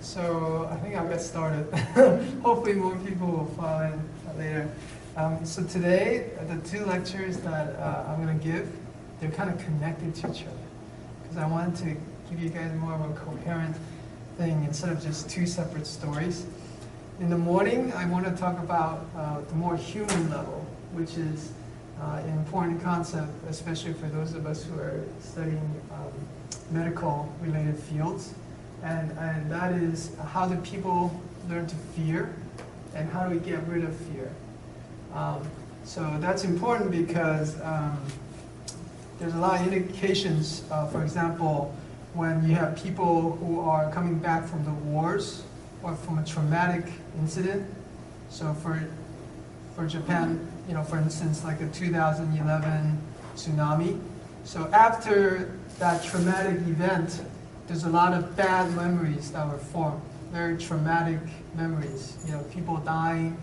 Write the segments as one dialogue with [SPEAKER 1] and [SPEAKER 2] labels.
[SPEAKER 1] so I think I'll get started. Hopefully more people will follow in later. So today, the two lectures that I'm going to give, they're kind of connected to each other. Because I wanted to give you guys more of a coherent thing instead of just two separate stories. In the morning, I want to talk about the more human level, which is an important concept, especially for those of us who are studying medical-related fields. And that is, how do people learn to fear, and how do we get rid of fear? So that's important because there's a lot of indications, for example, when you have people who are coming back from the wars or from a traumatic incident. So for Japan, you know, for instance, like the 2011 tsunami. So after that traumatic event, there's a lot of bad memories that were formed, very traumatic memories. You know, people dying,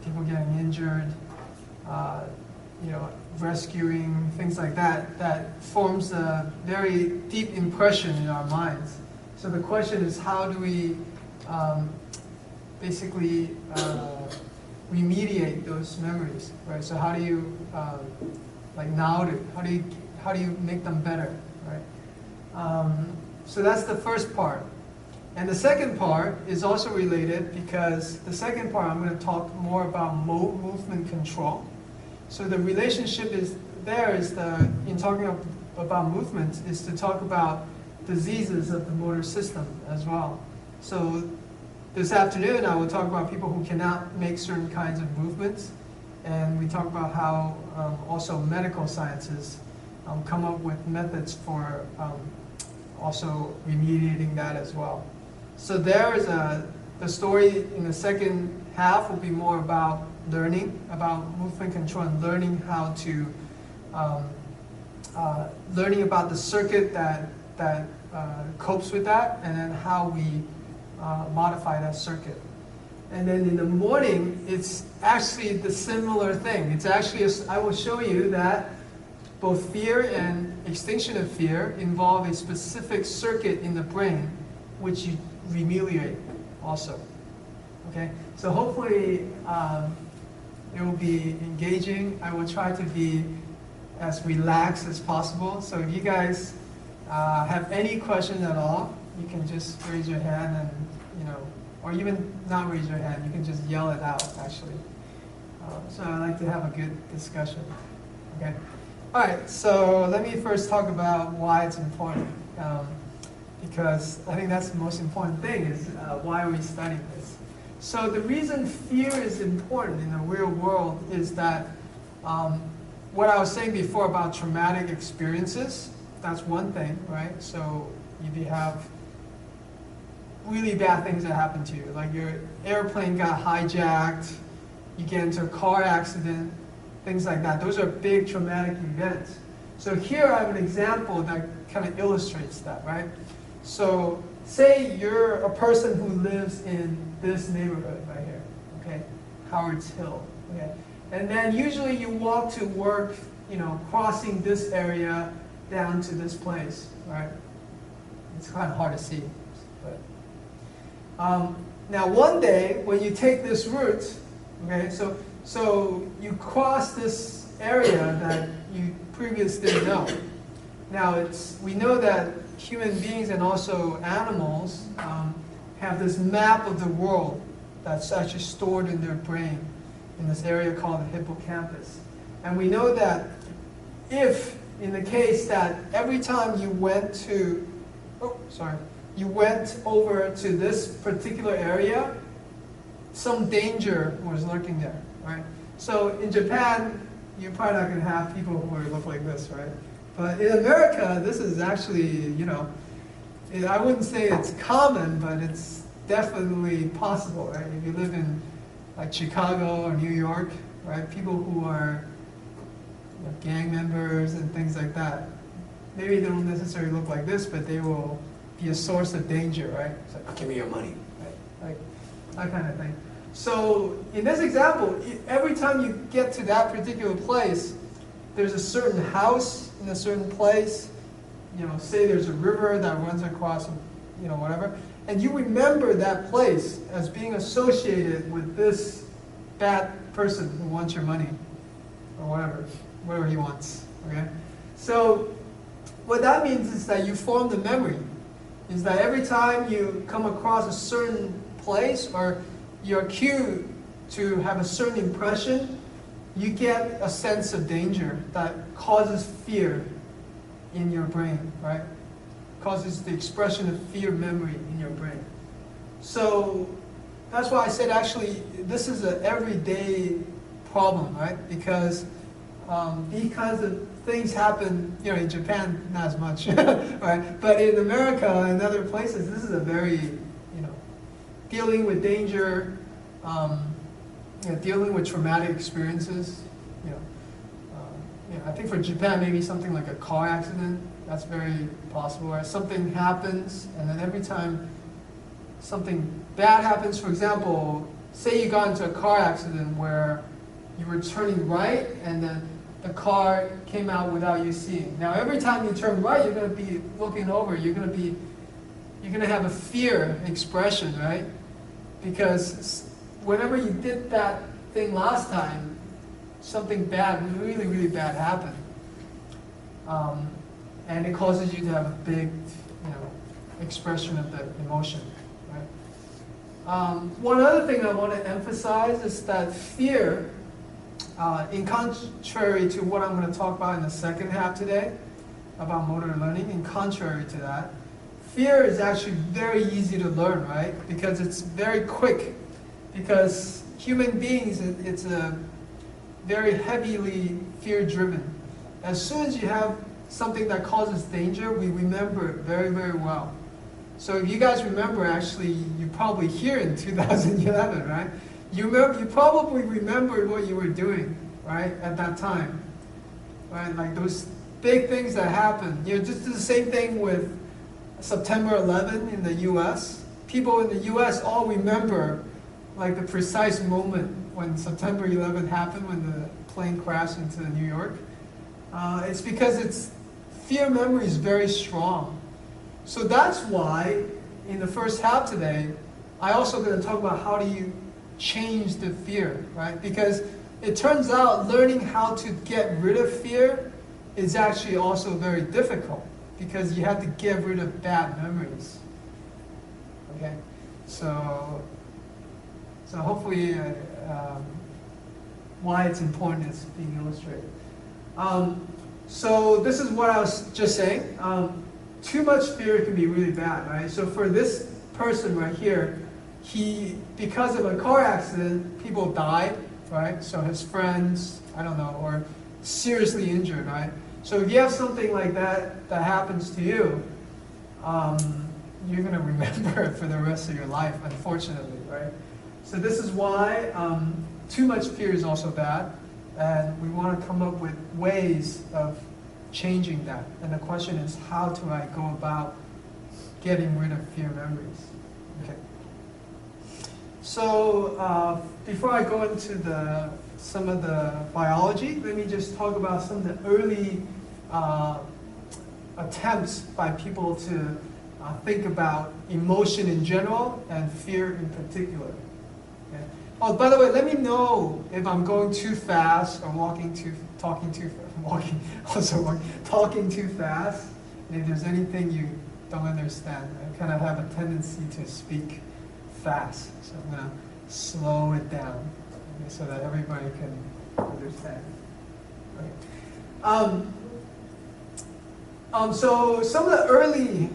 [SPEAKER 1] people getting injured, you know, rescuing, things like that, that forms a very deep impression in our minds. So the question is, how do we basically remediate those memories, right? So how do you, like how do you make them better, right? So that's the first part. And the second part is also related because the second part I'm going to talk more about movement control. So the relationship is there is in talking about movement is to talk about diseases of the motor system as well. So this afternoon I will talk about people who cannot make certain kinds of movements, and we talk about how also medical sciences come up with methods for also remediating that as well. So there is the story in the second half will be more about learning, about movement control and learning how to, learning about the circuit that copes with that, and then how we modify that circuit. And then in the morning, it's actually the similar thing. It's actually, I will show you that both fear and extinction of fear involve a specific circuit in the brain which you remediate also. Okay, so hopefully it will be engaging. I will try to be as relaxed as possible. So if you guys have any questions at all, you can just raise your hand, and you know, or even not raise your hand. You can just yell it out. Actually, so I like to have a good discussion. Okay. All right. So let me first talk about why it's important, because I think that's the most important thing is why are we studying this? So the reason fear is important in the real world is that what I was saying before about traumatic experiences, that's one thing, right? So if you have really bad things that happen to you, like your airplane got hijacked, you get into a car accident, things like that. Those are big traumatic events. So here I have an example that kind of illustrates that, right? So say you're a person who lives in this neighborhood right here, okay? Howard's Hill, okay? And then usually you walk to work, you know, crossing this area down to this place, right? It's kind of hard to see, but now one day when you take this route, okay, so you cross this area that you previously didn't know. Now we know that human beings and also animals have this map of the world that's actually stored in their brain in this area called the hippocampus. And we know that if, in the case that every time you went over to this particular area, some danger was lurking there, right? So in Japan, you're probably not going to have people who look like this, right? But in America, this is actually, you know, I wouldn't say it's common, but it's definitely possible, right? If you live in like Chicago or New York, right? People who are, you know, gang members and things like that, maybe they don't necessarily look like this, but they will be a source of danger, right? It's like, give me your money, right? Like that kind of thing. So in this example, every time you get to that particular place, there's a certain house in a certain place. You know, say there's a river that runs across, you know, whatever. and you remember that place as being associated with this bad person who wants your money, or whatever he wants, okay? So what that means is that you form the memory, is that every time you come across a certain place or you're cued to have a certain impression, you get a sense of danger that causes fear in your brain, right? Causes the expression of fear memory in your brain. So that's why I said actually this is an everyday problem, right? Because these kinds of things happen, in Japan not as much, right? But in America and other places, this is a very, dealing with danger, dealing with traumatic experiences. I think for Japan, maybe something like a car accident, that's very possible. Right? Something happens, and then every time something bad happens, for example, say you got into a car accident where you were turning right, and then the car came out without you seeing. Now, every time you turn right, you're going to be looking over. You're going to have a fear expression, right? Because whenever you did that thing last time, something bad, really, really bad happened. And it causes you to have a big, expression of the emotion, right? One other thing I want to emphasize is that fear, in contrary to what I'm going to talk about in the second half today, about motor learning, in contrary to that, fear is actually very easy to learn, right? Because it's very quick. Because human beings, it's a very heavily fear-driven. As soon as you have something that causes danger, we remember it very, very well. So if you guys remember, actually, you probably here in 2011, right? You probably remembered what you were doing, right, at that time, right? Like those big things that happened. Just the same thing with September 11 in the U.S. People in the U.S. all remember, like the precise moment when September 11 happened, when the plane crashed into New York. It's because fear memory is very strong. So that's why in the first half today, I also going to talk about how do you change the fear, right? Because it turns out learning how to get rid of fear is actually also very difficult because you have to get rid of bad memories. Okay, so hopefully why it's important is being illustrated. So this is what I was just saying. Too much fear can be really bad, right? So for this person right here, because of a car accident, people died, right? So his friends, I don't know, or seriously injured, right? So if you have something like that happens to you, you're going to remember it for the rest of your life, unfortunately, right? So this is why too much fear is also bad, and we want to come up with ways of changing that. And the question is, how do I go about getting rid of fear memories? Okay. So before I go into some of the biology, let me just talk about some of the early attempts by people to think about emotion in general and fear in particular. Okay. Oh, by the way, let me know if I'm going too fast or talking too fast. And if there's anything you don't understand, I kind of have a tendency to speak fast, so I'm going to slow it down, okay, so that everybody can understand. Okay. So some of the early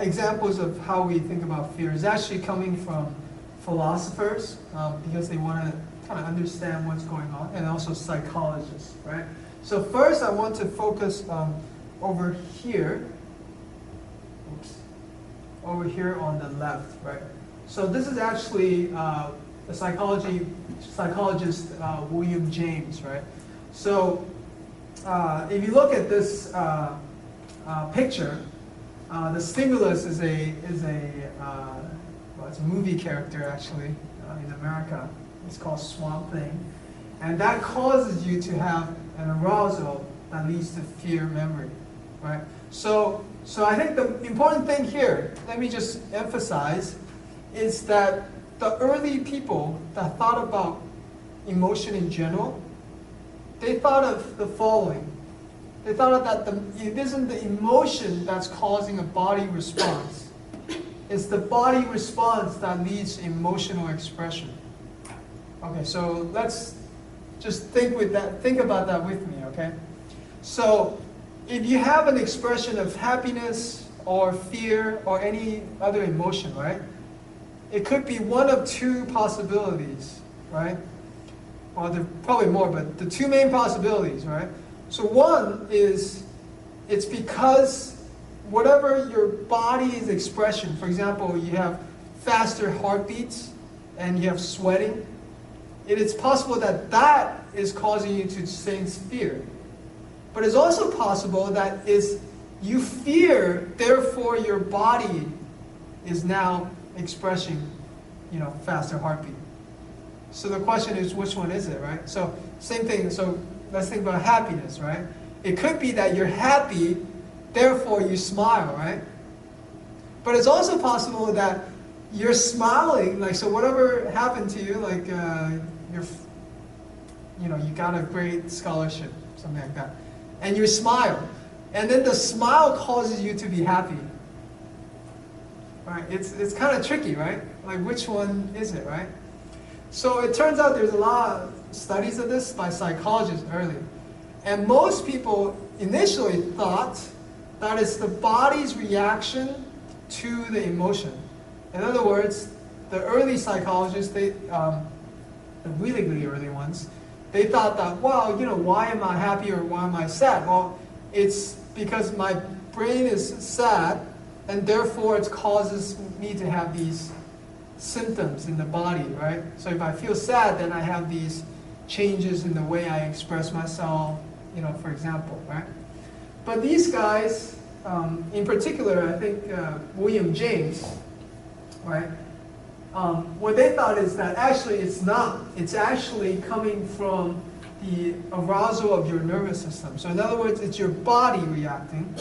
[SPEAKER 1] examples of how we think about fear is actually coming from philosophers, because they want to kind of understand what's going on, and also psychologists, right? So first I want to focus over here, over here on the left, right? So this is actually the psychologist William James, right? So if you look at this picture, the stimulus is it's a movie character actually in America. It's called Swamp Thing, and that causes you to have an arousal that leads to fear memory, right? So I think the important thing here, let me just emphasize, is that the early people that thought about emotion in general, they thought of the following. They thought that it isn't the emotion that's causing a body response. It's the body response that leads to emotional expression. Okay, so let's just think about that with me, okay? So if you have an expression of happiness or fear or any other emotion, right? It could be one of two possibilities, right? Well, there are probably more, but the two main possibilities, right? So one is it's because whatever your body's expression, for example, you have faster heartbeats and you have sweating, it is possible that that is causing you to sense fear. But it's also possible that you fear, therefore your body is now expressing, faster heartbeat. So the question is, which one is it, right? So same thing. So let's think about happiness, right? It could be that you're happy, therefore you smile, right? But it's also possible that you're smiling, like, so whatever happened to you, like you got a great scholarship, something like that, and you smile, and then the smile causes you to be happy. Right? It's kind of tricky, right? Like, which one is it, right? So it turns out there's a lot of studies of this by psychologists early. And most people initially thought that it's the body's reaction to the emotion. In other words, the early psychologists, the really, really early ones, they thought that, well, why am I happy or why am I sad? Well, it's because my brain is sad, and therefore it causes me to have these symptoms in the body, right? So if I feel sad, then I have these changes in the way I express myself, for example, right? But these guys, in particular, I think William James, right? What they thought is that actually it's not. It's actually coming from the arousal of your nervous system. So in other words, it's your body reacting.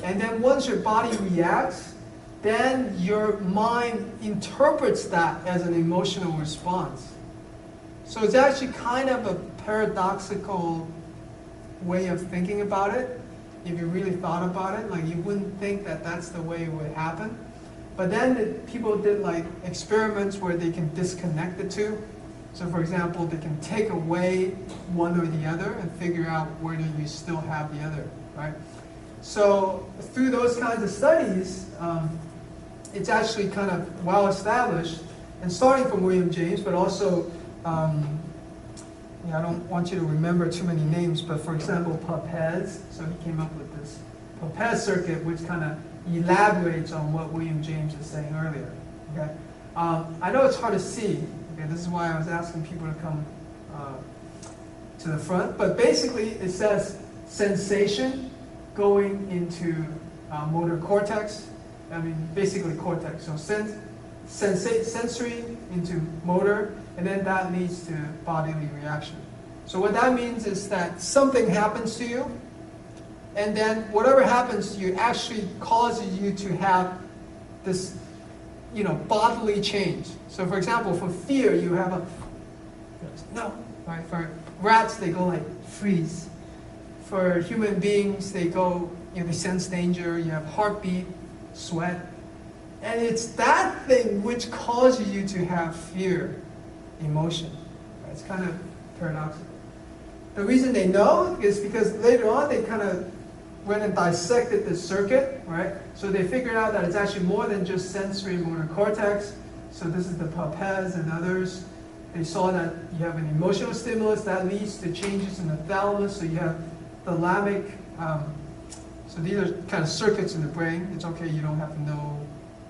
[SPEAKER 1] And then once your body reacts, then your mind interprets that as an emotional response. So it's actually kind of a paradoxical way of thinking about it. If you really thought about it, like you wouldn't think that that's the way it would happen. But then people did like experiments where they can disconnect the two. So for example, they can take away one or the other and figure out whether you still have the other, right? So through those kinds of studies, it's actually kind of well established, and starting from William James, but also, I don't want you to remember too many names, but for example, Papez, so he came up with this Papez circuit, which kind of elaborates on what William James is saying earlier. Okay, I know it's hard to see. Okay, this is why I was asking people to come to the front. But basically, it says sensation going into motor cortex. I mean, basically cortex. So sensory into motor, and then that leads to bodily reaction. So what that means is that something happens to you, and then whatever happens to you actually causes you to have this, bodily change. So for example, for fear, you have a no, right? For rats, they go like freeze. For human beings, they go, they sense danger. You have heartbeat, sweat, and it's that thing which causes you to have fear, emotion. Right? It's kind of paradoxical. The reason they know is because later on they kind of went and dissected the circuit, right? So they figured out that it's actually more than just sensory motor cortex. So this is the Papez and others. They saw that you have an emotional stimulus that leads to changes in the thalamus. So you have thalamic. So these are kind of circuits in the brain. It's okay, you don't have to know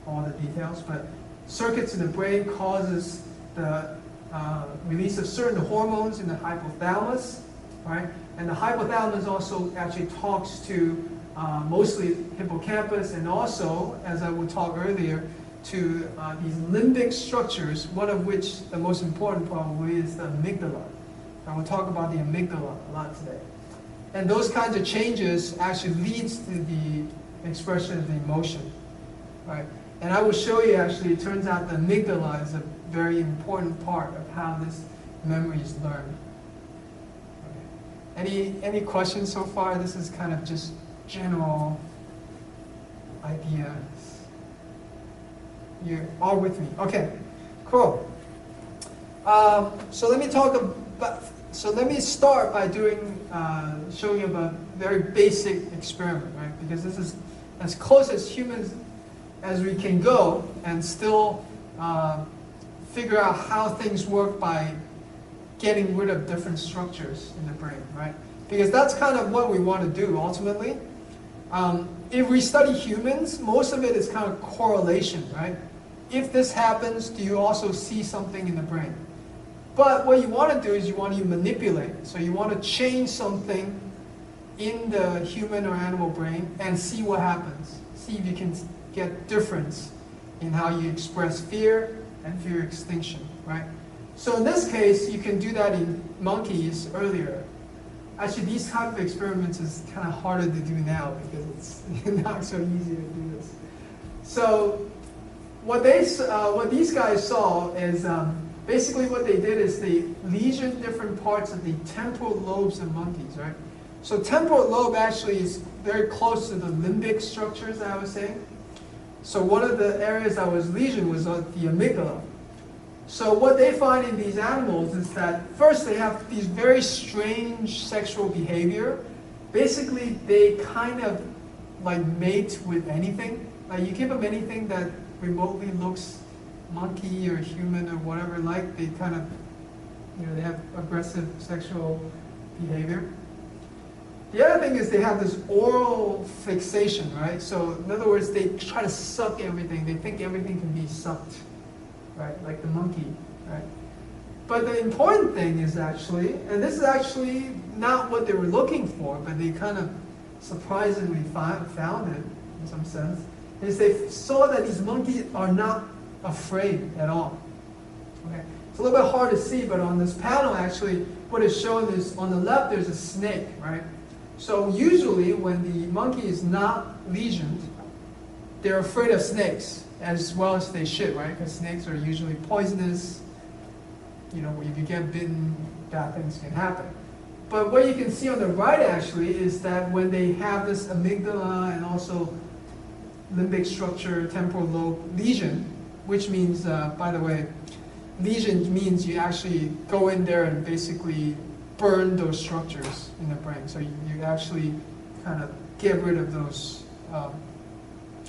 [SPEAKER 1] all the details, but circuits in the brain causes the release of certain hormones in the hypothalamus, right? And the hypothalamus also actually talks to mostly hippocampus, and also, as I would talk earlier, to these limbic structures, one of which, the most important probably, is the amygdala. I will talk about the amygdala a lot today. And those kinds of changes actually leads to the expression of the emotion, right? And I will show you actually, it turns out the amygdala is a very important part of how this memory is learned. Okay. Any questions so far? This is kind of just general ideas. You're all with me. Okay, cool. So let me talk about. So let me start by showing you a very basic experiment, right? Because this is as close as humans as we can go, and still figure out how things work by getting rid of different structures in the brain, right? Because that's kind of what we want to do ultimately. If we study humans, most of it is kind of correlation, right? If this happens, do you also see something in the brain? But what you want to do is you want to manipulate. So you want to change something in the human or animal brain and see what happens. See if you can get difference in how you express fear and fear extinction, right? So in this case, you can do that in monkeys earlier. Actually, these type of experiments is kind of harder to do now because it's not so easy to do this. So what these guys saw is basically what they did is they lesioned different parts of the temporal lobes of monkeys, right? So temporal lobe actually is very close to the limbic structures that I was saying. So one of the areas that was lesioned was the amygdala. So what they find in these animals is that first they have these very strange sexual behavior. Basically, they kind of like mate with anything. Like you give them anything that remotely looks monkey or human or whatever, like they kind of, they have aggressive sexual behavior. The other thing is they have this oral fixation, right? So in other words, they try to suck everything. They think everything can be sucked, right? Like the monkey, right? But the important thing is actually, and this is actually not what they were looking for, but they kind of surprisingly found it in some sense, is they saw that these monkeys are not afraid at all. Okay. It's a little bit hard to see, but on this panel actually, what is shown is on the left there's a snake, right? So usually when the monkey is not lesioned, they're afraid of snakes as well as they should, right? Because snakes are usually poisonous. If you get bitten, bad things can happen. But what you can see on the right actually is that when they have this amygdala and also limbic structure, temporal lobe lesion, which means, by the way, lesion means you actually go in there and basically burn those structures in the brain. So you actually kind of get rid of those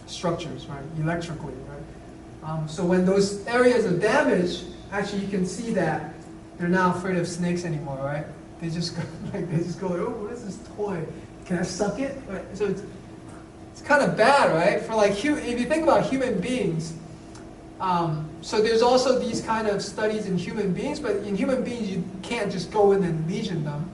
[SPEAKER 1] structures, right, electrically, right? So when those areas are damaged, actually you can see that they're not afraid of snakes anymore, right? They just go, oh, what is this toy? Can I suck it? Right? So it's kind of bad, right? For like, if you think about human beings, so there's also these kind of studies in human beings, but in human beings you can't just go in and lesion them.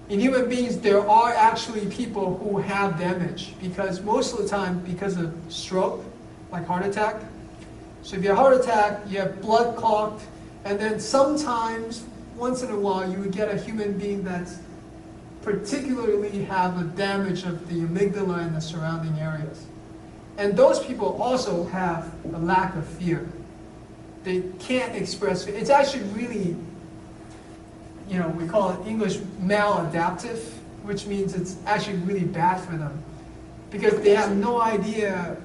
[SPEAKER 1] In human beings there are actually people who have damage because most of the time because of stroke, like heart attack. So if you have a heart attack, you have blood clogged, and then sometimes, once in a while, you would get a human being that's particularly have a damage of the amygdala and the surrounding areas. And those people also have a lack of fear. They can't express fear. It's actually really, we call it English maladaptive, which means it's actually really bad for them. Because they have no idea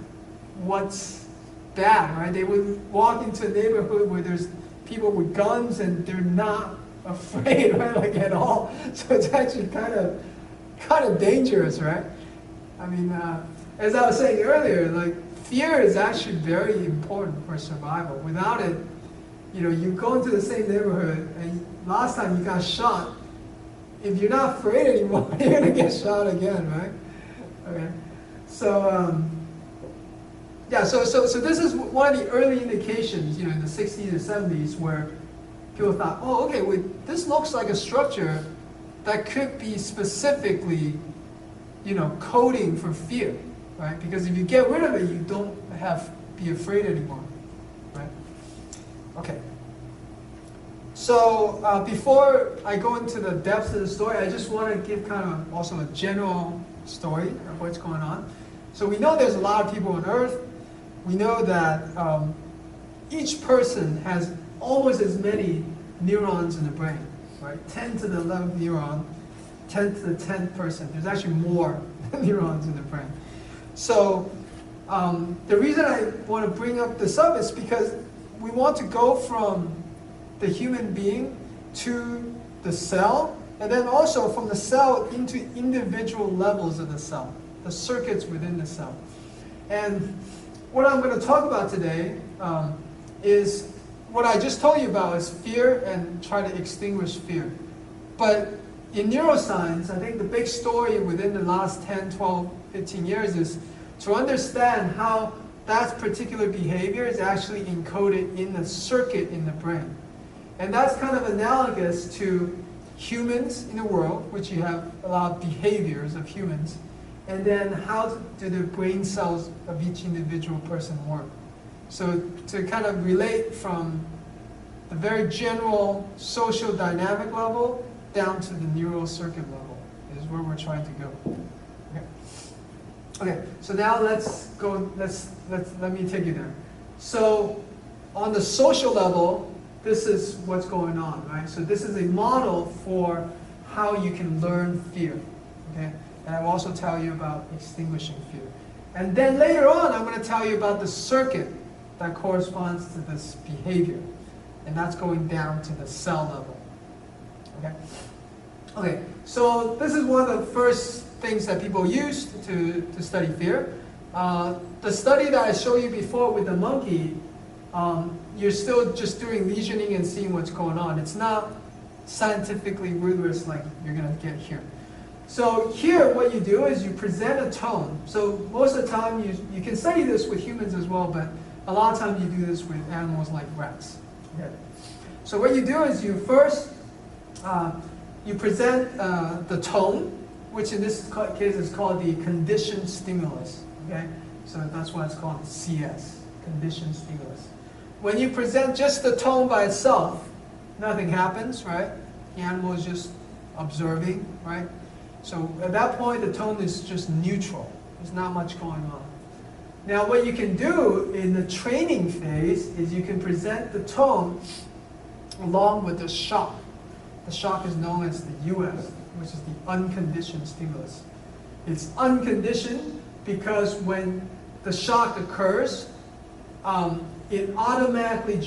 [SPEAKER 1] what's bad, right? They would walk into a neighborhood where there's people with guns and they're not afraid, right? Like at all. So it's actually kind of dangerous, right? I mean, as I was saying earlier, like fear is actually very important for survival. Without it, you go into the same neighborhood and last time you got shot, if you're not afraid anymore, you're gonna get shot again, right? Okay. So so this is one of the early indications, in the 60s and 70s where people thought, oh, okay, wait, this looks like a structure that could be specifically, coding for fear, right? Because if you get rid of it, you don't be afraid anymore, right? Okay. So before I go into the depths of the story, I just want to give kind of also a general story of what's going on. So we know there's a lot of people on Earth. we know that each person has almost as many neurons in the brain, right? 10 to the 11th neuron, 10 to the 10th person. There's actually more neurons in the brain. So the reason I want to bring up this up is because we want to go from the human being to the cell, and then also from the cell into individual levels of the cell, the circuits within the cell. And what I'm going to talk about today is what I just told you about is fear and try to extinguish fear. But in neuroscience, I think the big story within the last 10, 12, 15 years is to understand how that particular behavior is actually encoded in the circuit in the brain. And that's kind of analogous to humans in the world, which you have a lot of behaviors of humans, and then how do the brain cells of each individual person work. So to kind of relate from the very general social dynamic level down to the neural circuit level is where we're trying to go. Okay, so now let's go, let me take you there. So on the social level, this is what's going on, right? So this is a model for how you can learn fear, okay? And I will also tell you about extinguishing fear. And then later on, I'm going to tell you about the circuit that corresponds to this behavior. And that's going down to the cell level, okay? Okay, so this is one of the first things that people use to study fear. The study that I showed you before with the monkey, you're still just doing lesioning and seeing what's going on. It's not scientifically rigorous like you're going to get here. So here what you do is you present a tone. So most of the time you can study this with humans as well, but a lot of times you do this with animals like rats. Okay. So what you do is you first you present the tone, which in this case is called the conditioned stimulus. Okay, so that's why it's called CS, conditioned stimulus. When you present just the tone by itself, nothing happens, right? The animal is just observing, right? So at that point, the tone is just neutral. There's not much going on. Now, what you can do in the training phase is you can present the tone along with the shock. The shock is known as the US, which is the unconditioned stimulus. It's unconditioned because when the shock occurs, it automatically